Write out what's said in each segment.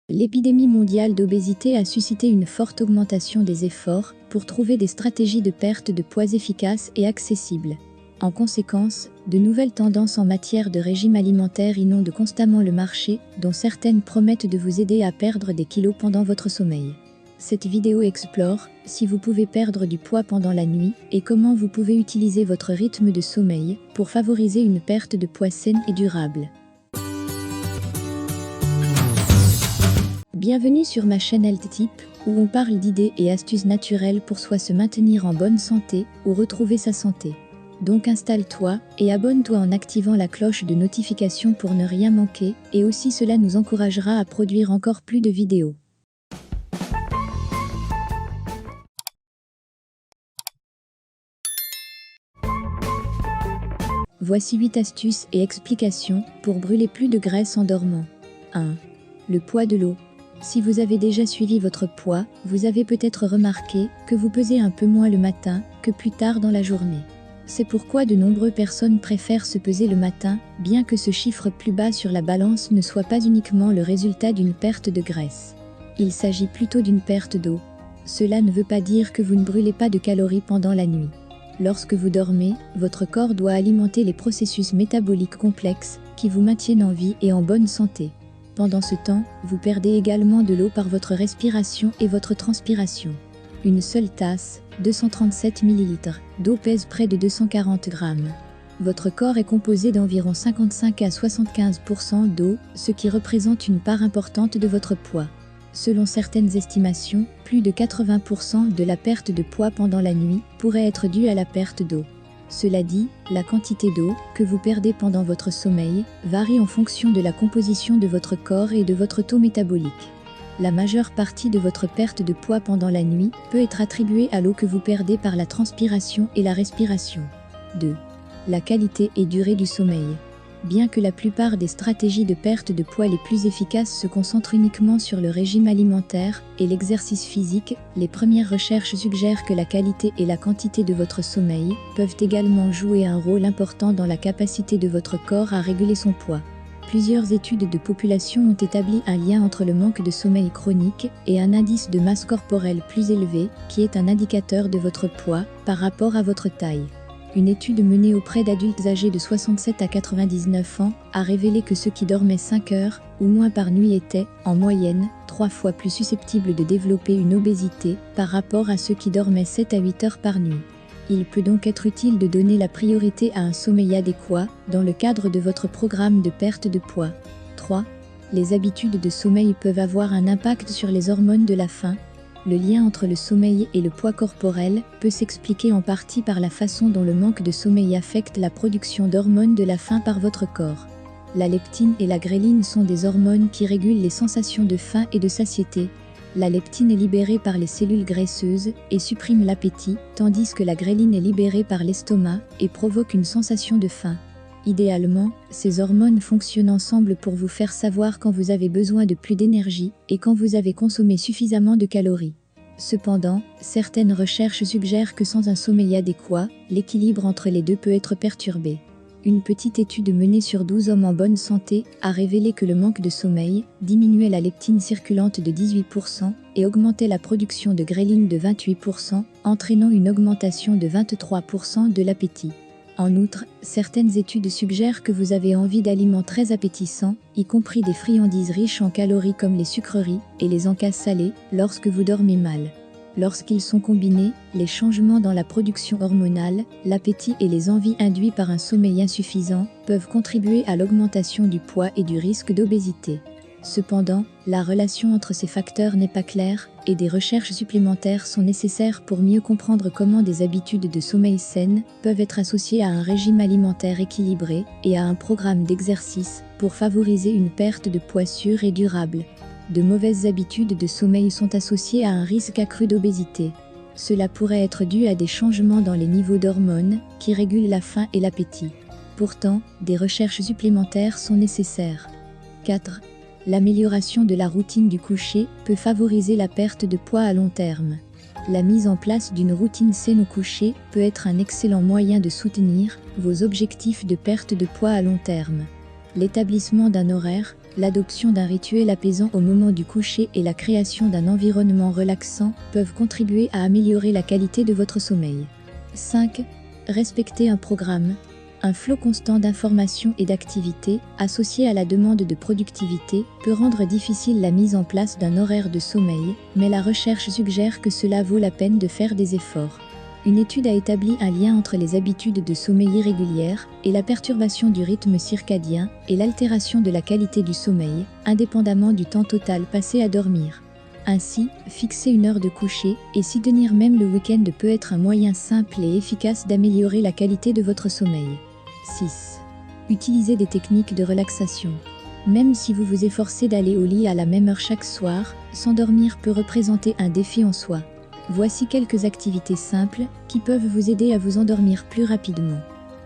L'épidémie mondiale d'obésité a suscité une forte augmentation des efforts pour trouver des stratégies de perte de poids efficaces et accessibles. En conséquence, de nouvelles tendances en matière de régime alimentaire inondent constamment le marché, dont certaines promettent de vous aider à perdre des kilos pendant votre sommeil. Cette vidéo explore si vous pouvez perdre du poids pendant la nuit et comment vous pouvez utiliser votre rythme de sommeil pour favoriser une perte de poids saine et durable. Bienvenue sur ma chaîne Health Tip, où on parle d'idées et astuces naturelles pour soit se maintenir en bonne santé ou retrouver sa santé. Donc installe-toi et abonne-toi en activant la cloche de notification pour ne rien manquer, et aussi cela nous encouragera à produire encore plus de vidéos. Voici 8 astuces et explications pour brûler plus de graisse en dormant. 1. Le poids de l'eau. Si vous avez déjà suivi votre poids, vous avez peut-être remarqué que vous pesez un peu moins le matin que plus tard dans la journée. C'est pourquoi de nombreuses personnes préfèrent se peser le matin, bien que ce chiffre plus bas sur la balance ne soit pas uniquement le résultat d'une perte de graisse. Il s'agit plutôt d'une perte d'eau. Cela ne veut pas dire que vous ne brûlez pas de calories pendant la nuit. Lorsque vous dormez, votre corps doit alimenter les processus métaboliques complexes qui vous maintiennent en vie et en bonne santé. Pendant ce temps, vous perdez également de l'eau par votre respiration et votre transpiration. Une seule tasse, 237 ml, d'eau pèse près de 240 grammes. Votre corps est composé d'environ 55 à 75% d'eau, ce qui représente une part importante de votre poids. Selon certaines estimations, plus de 80% de la perte de poids pendant la nuit pourrait être due à la perte d'eau. Cela dit, la quantité d'eau que vous perdez pendant votre sommeil varie en fonction de la composition de votre corps et de votre taux métabolique. La majeure partie de votre perte de poids pendant la nuit peut être attribuée à l'eau que vous perdez par la transpiration et la respiration. 2. La qualité et durée du sommeil. Bien que la plupart des stratégies de perte de poids les plus efficaces se concentrent uniquement sur le régime alimentaire et l'exercice physique, les premières recherches suggèrent que la qualité et la quantité de votre sommeil peuvent également jouer un rôle important dans la capacité de votre corps à réguler son poids. Plusieurs études de population ont établi un lien entre le manque de sommeil chronique et un indice de masse corporelle plus élevé, qui est un indicateur de votre poids par rapport à votre taille. Une étude menée auprès d'adultes âgés de 67 à 99 ans a révélé que ceux qui dormaient 5 heures ou moins par nuit étaient, en moyenne, 3 fois plus susceptibles de développer une obésité par rapport à ceux qui dormaient 7 à 8 heures par nuit. Il peut donc être utile de donner la priorité à un sommeil adéquat dans le cadre de votre programme de perte de poids. 3. Les habitudes de sommeil peuvent avoir un impact sur les hormones de la faim. Le lien entre le sommeil et le poids corporel peut s'expliquer en partie par la façon dont le manque de sommeil affecte la production d'hormones de la faim par votre corps. La leptine et la gréline sont des hormones qui régulent les sensations de faim et de satiété. La leptine est libérée par les cellules graisseuses et supprime l'appétit, tandis que la gréline est libérée par l'estomac et provoque une sensation de faim. Idéalement, ces hormones fonctionnent ensemble pour vous faire savoir quand vous avez besoin de plus d'énergie et quand vous avez consommé suffisamment de calories. Cependant, certaines recherches suggèrent que sans un sommeil adéquat, l'équilibre entre les deux peut être perturbé. Une petite étude menée sur 12 hommes en bonne santé a révélé que le manque de sommeil diminuait la leptine circulante de 18% et augmentait la production de gréline de 28%, entraînant une augmentation de 23% de l'appétit. En outre, certaines études suggèrent que vous avez envie d'aliments très appétissants, y compris des friandises riches en calories comme les sucreries et les encas salés, lorsque vous dormez mal. Lorsqu'ils sont combinés, les changements dans la production hormonale, l'appétit et les envies induits par un sommeil insuffisant peuvent contribuer à l'augmentation du poids et du risque d'obésité. Cependant, la relation entre ces facteurs n'est pas claire, et des recherches supplémentaires sont nécessaires pour mieux comprendre comment des habitudes de sommeil saines peuvent être associées à un régime alimentaire équilibré et à un programme d'exercice pour favoriser une perte de poids sûre et durable. De mauvaises habitudes de sommeil sont associées à un risque accru d'obésité. Cela pourrait être dû à des changements dans les niveaux d'hormones qui régulent la faim et l'appétit. Pourtant, des recherches supplémentaires sont nécessaires. 4. L'amélioration de la routine du coucher peut favoriser la perte de poids à long terme. La mise en place d'une routine saine au coucher peut être un excellent moyen de soutenir vos objectifs de perte de poids à long terme. L'établissement d'un horaire L'adoption d'un rituel apaisant au moment du coucher et la création d'un environnement relaxant peuvent contribuer à améliorer la qualité de votre sommeil. 5. Respecter un programme. Un flot constant d'informations et d'activités, associé à la demande de productivité, peut rendre difficile la mise en place d'un horaire de sommeil, mais la recherche suggère que cela vaut la peine de faire des efforts. Une étude a établi un lien entre les habitudes de sommeil irrégulières et la perturbation du rythme circadien et l'altération de la qualité du sommeil, indépendamment du temps total passé à dormir. Ainsi, fixer une heure de coucher et s'y tenir même le week-end peut être un moyen simple et efficace d'améliorer la qualité de votre sommeil. 6. Utilisez des techniques de relaxation. Même si vous vous efforcez d'aller au lit à la même heure chaque soir, s'endormir peut représenter un défi en soi. Voici quelques activités simples qui peuvent vous aider à vous endormir plus rapidement.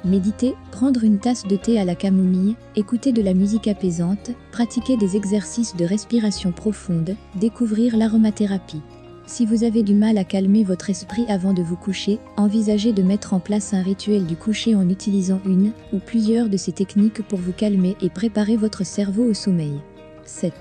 Méditer, prendre une tasse de thé à la camomille, écouter de la musique apaisante, pratiquer des exercices de respiration profonde, découvrir l'aromathérapie. Si vous avez du mal à calmer votre esprit avant de vous coucher, envisagez de mettre en place un rituel du coucher en utilisant une ou plusieurs de ces techniques pour vous calmer et préparer votre cerveau au sommeil. 7.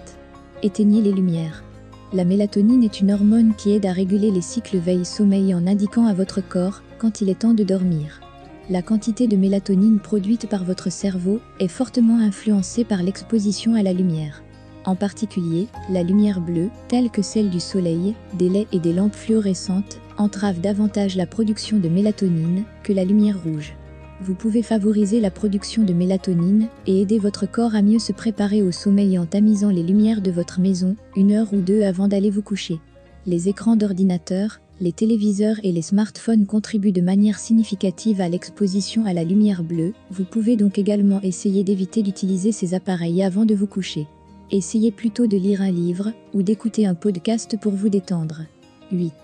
Éteignez les lumières. La mélatonine est une hormone qui aide à réguler les cycles veille-sommeil en indiquant à votre corps quand il est temps de dormir. La quantité de mélatonine produite par votre cerveau est fortement influencée par l'exposition à la lumière. En particulier, la lumière bleue, telle que celle du soleil, des LED et des lampes fluorescentes, entrave davantage la production de mélatonine que la lumière rouge. Vous pouvez favoriser la production de mélatonine et aider votre corps à mieux se préparer au sommeil en tamisant les lumières de votre maison, 1 heure ou 2 avant d'aller vous coucher. Les écrans d'ordinateur, les téléviseurs et les smartphones contribuent de manière significative à l'exposition à la lumière bleue, vous pouvez donc également essayer d'éviter d'utiliser ces appareils avant de vous coucher. Essayez plutôt de lire un livre ou d'écouter un podcast pour vous détendre. 8.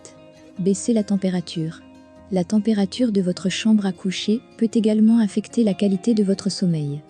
Baissez la température. La température de votre chambre à coucher peut également affecter la qualité de votre sommeil.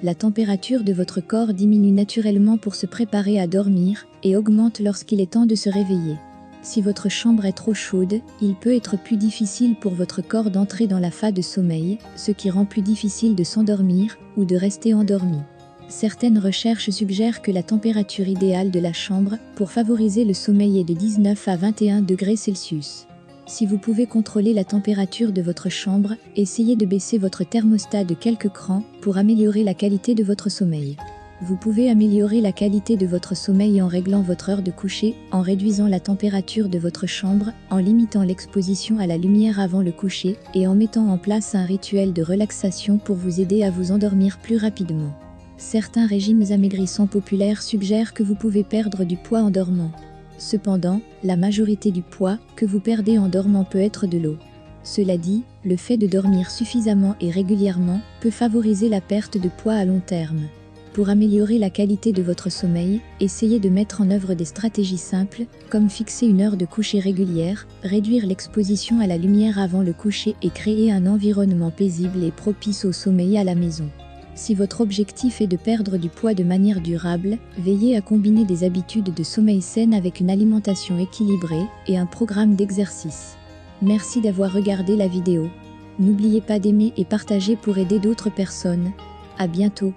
La température de votre corps diminue naturellement pour se préparer à dormir et augmente lorsqu'il est temps de se réveiller. Si votre chambre est trop chaude, il peut être plus difficile pour votre corps d'entrer dans la phase de sommeil, ce qui rend plus difficile de s'endormir ou de rester endormi. Certaines recherches suggèrent que la température idéale de la chambre pour favoriser le sommeil est de 19 à 21 degrés Celsius. Si vous pouvez contrôler la température de votre chambre, essayez de baisser votre thermostat de quelques crans pour améliorer la qualité de votre sommeil. Vous pouvez améliorer la qualité de votre sommeil en réglant votre heure de coucher, en réduisant la température de votre chambre, en limitant l'exposition à la lumière avant le coucher et en mettant en place un rituel de relaxation pour vous aider à vous endormir plus rapidement. Certains régimes amaigrissants populaires suggèrent que vous pouvez perdre du poids en dormant. Cependant, la majorité du poids que vous perdez en dormant peut être de l'eau. Cela dit, le fait de dormir suffisamment et régulièrement peut favoriser la perte de poids à long terme. Pour améliorer la qualité de votre sommeil, essayez de mettre en œuvre des stratégies simples, comme fixer une heure de coucher régulière, réduire l'exposition à la lumière avant le coucher et créer un environnement paisible et propice au sommeil à la maison. Si votre objectif est de perdre du poids de manière durable, veillez à combiner des habitudes de sommeil saines avec une alimentation équilibrée et un programme d'exercice. Merci d'avoir regardé la vidéo. N'oubliez pas d'aimer et partager pour aider d'autres personnes. À bientôt.